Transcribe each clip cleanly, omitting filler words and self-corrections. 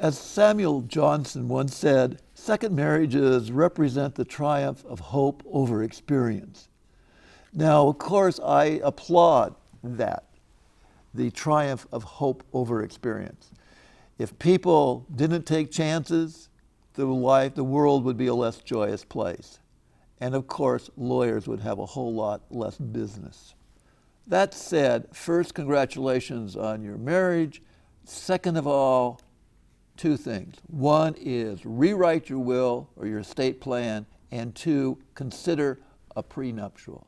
As Samuel Johnson once said, second marriages represent the triumph of hope over experience. Now, of course, I applaud that, the triumph of hope over experience. If people didn't take chances, the world would be a less joyous place. And of course, lawyers would have a whole lot less business. That said, first, congratulations on your marriage. Second of all, two things. One is rewrite your will or your estate plan, and two, consider a prenuptial.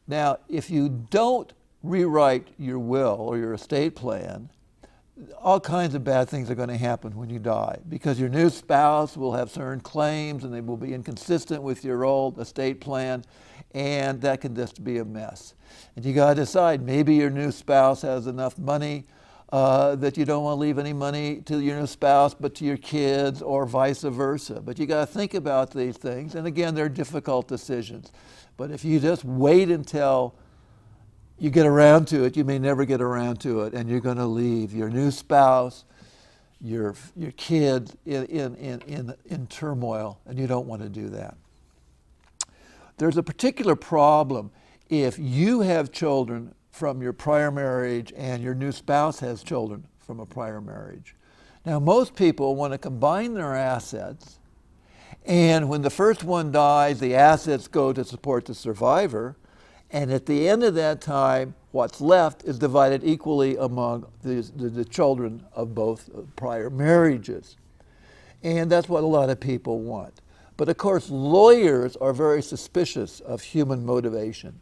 Now, if you don't rewrite your will or your estate plan, all kinds of bad things are going to happen when you die, because your new spouse will have certain claims and they will be inconsistent with your old estate plan, and that can just be a mess. And you got to decide, maybe your new spouse has enough money that you don't want to leave any money to your new spouse but to your kids, or vice versa. But you got to think about these things, and again, they're difficult decisions. But if you just wait until you get around to it, you may never get around to it, and you're going to leave your new spouse, your kids in turmoil, and you don't want to do that. There's a particular problem if you have children from your prior marriage and your new spouse has children from a prior marriage. Now, most people want to combine their assets, and when the first one dies, the assets go to support the survivor, and at the end of that time, what's left is divided equally among the children of both prior marriages. And that's what a lot of people want. But of course, lawyers are very suspicious of human motivation.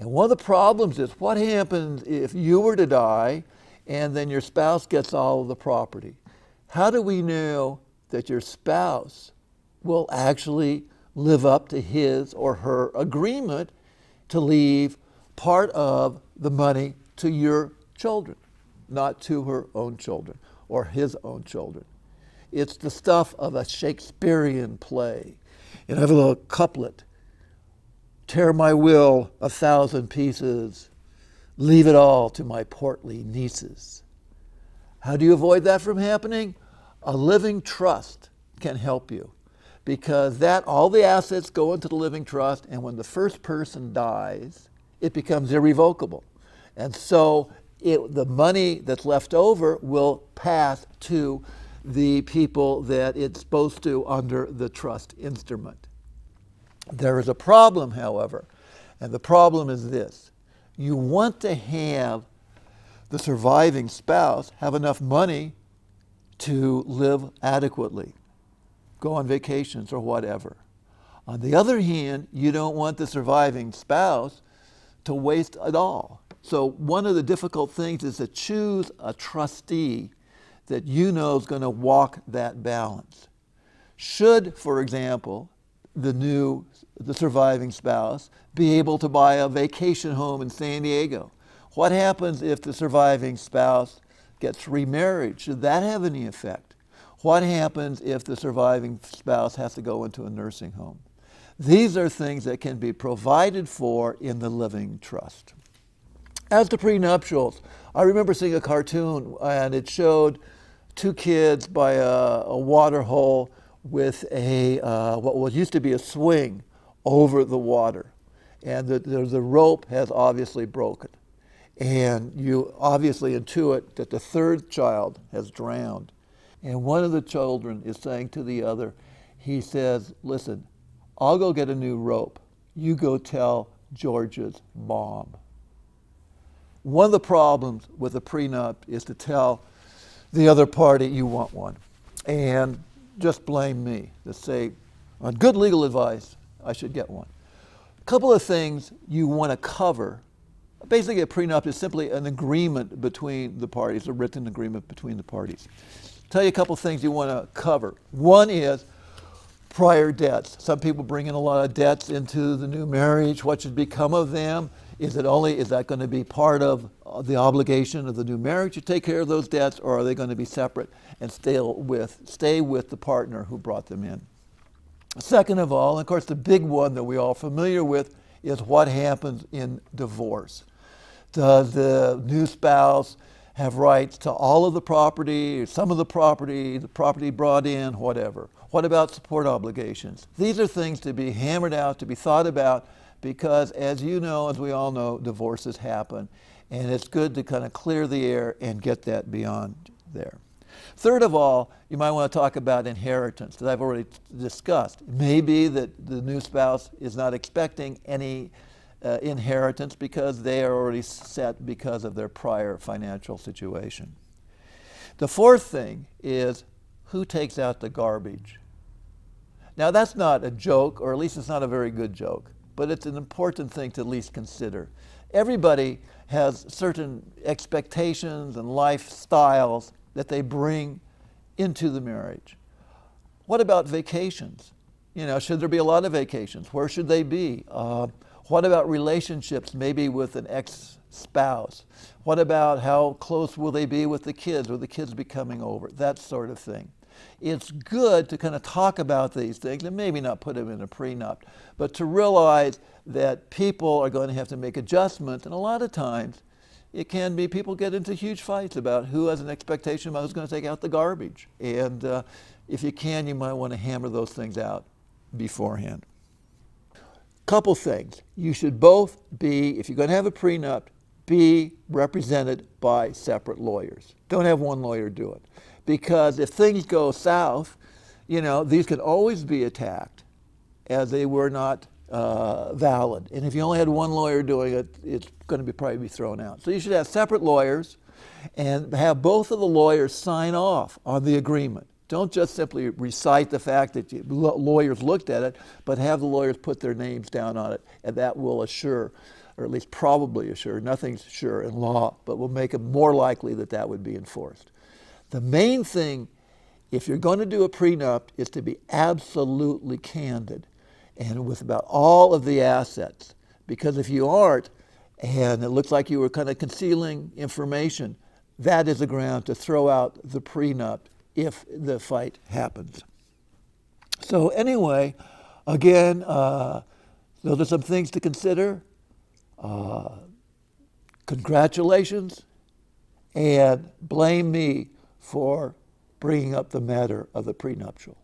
And one of the problems is, what happens if you were to die and then your spouse gets all of the property? How do we know that your spouse will actually live up to his or her agreement to leave part of the money to your children, not to her own children or his own children? It's the stuff of a Shakespearean play. And I have a little couplet: tear my will 1,000 pieces, leave it all to my portly nieces. How do you avoid that from happening? A living trust can help you, because all the assets go into the living trust, and when the first person dies, it becomes irrevocable. And so the money that's left over will pass to the people that it's supposed to under the trust instrument. There is a problem, however, and the problem is this. You want to have the surviving spouse have enough money to live adequately, go on vacations or whatever. On the other hand, you don't want the surviving spouse to waste it all. So one of the difficult things is to choose a trustee that you know is going to walk that balance. Should, for example, the surviving spouse be able to buy a vacation home in San Diego? What happens if the surviving spouse gets remarried? Should that have any effect? What happens if the surviving spouse has to go into a nursing home? These are things that can be provided for in the living trust. As to prenuptials, I remember seeing a cartoon, and it showed two kids by a water hole with what used to be a swing over the water. And the rope has obviously broken. And you obviously intuit that the third child has drowned. And one of the children is saying to the other, he says, listen, I'll go get a new rope. You go tell George's mom. One of the problems with a prenup is to tell the other party you want one, and just blame me. Just say, on good legal advice, I should get one. A couple of things you want to cover. Basically, a prenup is simply an agreement between the parties, a written agreement between the parties. Tell you a couple of things you want to cover. One is prior debts. Some people bring in a lot of debts into the new marriage. What should become of them? Is that going to be part of the obligation of the new marriage to take care of those debts, or are they going to be separate and stay with the partner who brought them in? Second of all, and of course the big one that we're all familiar with, is what happens in divorce. Does the new spouse have rights to all of the property, or some of the property brought in, whatever. What about support obligations? These are things to be hammered out, to be thought about, because as you know, as we all know, divorces happen. And it's good to kind of clear the air and get that beyond there. Third of all, you might want to talk about inheritance that I've already discussed. It may be that the new spouse is not expecting any inheritance because they are already set because of their prior financial situation. The fourth thing is who takes out the garbage. Now that's not a joke, or at least it's not a very good joke, but it's an important thing to at least consider. Everybody has certain expectations and lifestyles that they bring into the marriage. What about vacations? You know, should there be a lot of vacations? Where should they be? What about relationships, maybe with an ex-spouse? What about how close will they be with the kids? Will the kids be coming over? That sort of thing. It's good to kind of talk about these things and maybe not put them in a prenup, but to realize that people are going to have to make adjustments, and a lot of times it can be people get into huge fights about who has an expectation about who's going to take out the garbage. And if you can, you might want to hammer those things out beforehand. Couple things. You should both be, if you're going to have a prenup, be represented by separate lawyers. Don't have one lawyer do it. Because if things go south, you know, these could always be attacked as they were not valid. And if you only had one lawyer doing it, it's going to probably be thrown out. So you should have separate lawyers and have both of the lawyers sign off on the agreement. Don't just simply recite the fact that lawyers looked at it, but have the lawyers put their names down on it, and that will assure, or at least probably assure, nothing's sure in law, but will make it more likely that that would be enforced. The main thing, if you're going to do a prenup, is to be absolutely candid and with about all of the assets. Because if you aren't, and it looks like you were kind of concealing information, that is a ground to throw out the prenup if the fight happens. So anyway, again, those are some things to consider. Congratulations, and blame me for bringing up the matter of the prenuptial.